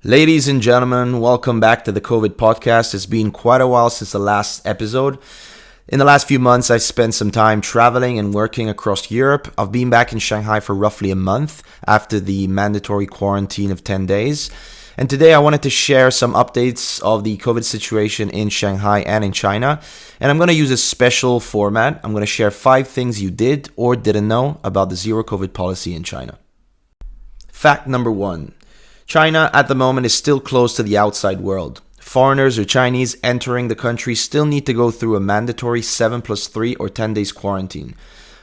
Ladies and gentlemen, welcome back to the COVID podcast. It's been quite a while since the last episode. In the last few months, I've spent some time traveling and working across Europe. I've been back in Shanghai for roughly a month after the mandatory quarantine of 10 days. And today I wanted to share some updates of the COVID situation in Shanghai and in China. And I'm going to use a special format. I'm going to share 5 things you did or didn't know about the zero COVID policy in China. Fact number 1. China at the moment is still closed to the outside world. Foreigners or Chinese entering the country still need to go through a mandatory 7+3 or 10 days quarantine.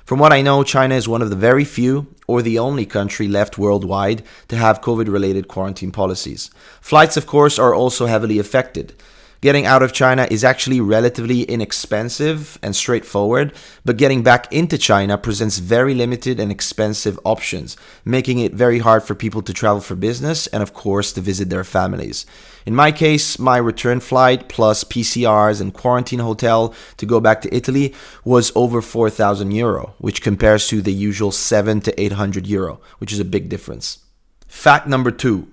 From what I know, China is one of the very few or the only country left worldwide to have COVID-related quarantine policies. Flights, of course, are also heavily affected. Getting out of China is actually relatively inexpensive and straightforward, but getting back into China presents very limited and expensive options, making it very hard for people to travel for business and, of course, to visit their families. In my case, my return flight plus PCRs and quarantine hotel to go back to Italy was over 4,000 euro, which compares to the usual 700 to 800 euro, which is a big difference. Fact number 2.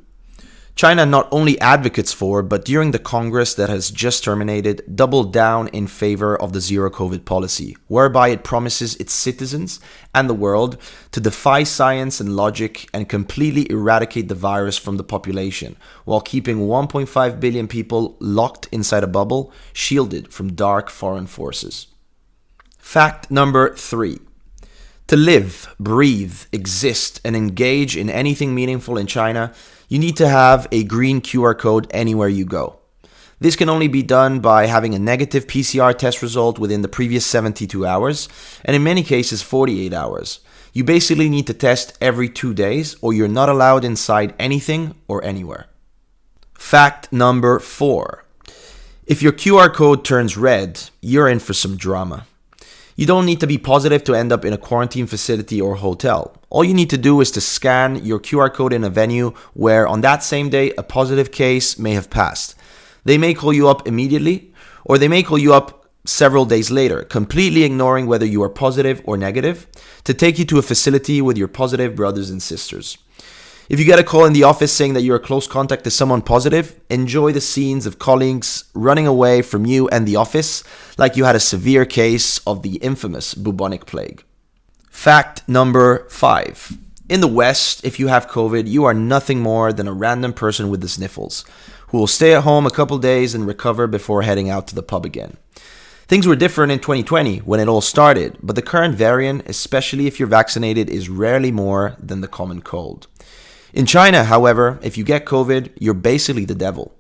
China not only advocates for, but during the Congress that has just terminated, doubled down in favor of the zero COVID policy, whereby it promises its citizens and the world to defy science and logic and completely eradicate the virus from the population, while keeping 1.5 billion people locked inside a bubble, shielded from dark foreign forces. Fact number 3. To live, breathe, exist, and engage in anything meaningful in China, you need to have a green QR code anywhere you go. This can only be done by having a negative PCR test result within the previous 72 hours, and in many cases 48 hours. You basically need to test every 2 days, or you're not allowed inside anything or anywhere. Fact number 4. If your QR code turns red, you're in for some drama. You don't need to be positive to end up in a quarantine facility or hotel. All you need to do is to scan your QR code in a venue where on that same day a positive case may have passed. They may call you up immediately, or they may call you up several days later, completely ignoring whether you are positive or negative, to take you to a facility with your positive brothers and sisters. If you get a call in the office saying that you're a close contact to someone positive, enjoy the scenes of colleagues running away from you and the office like you had a severe case of the infamous bubonic plague. Fact number 5. In the West, if you have COVID, you are nothing more than a random person with the sniffles, who will stay at home a couple days and recover before heading out to the pub again. Things were different in 2020 when it all started, but the current variant, especially if you're vaccinated, is rarely more than the common cold. In China, however, if you get COVID, you're basically the devil.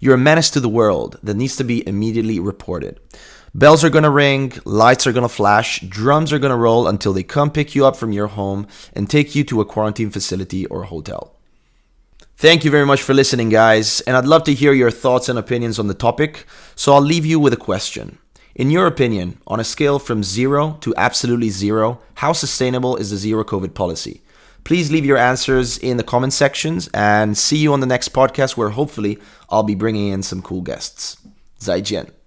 You're a menace to the world that needs to be immediately reported. Bells are going to ring, lights are going to flash, drums are going to roll until they come pick you up from your home and take you to a quarantine facility or hotel. Thank you very much for listening, guys, and I'd love to hear your thoughts and opinions on the topic, so I'll leave you with a question. In your opinion, on a scale from 0 to absolutely 0, how sustainable is the zero COVID policy? Please leave your answers in the comment sections and see you on the next podcast where hopefully I'll be bringing in some cool guests. 再见.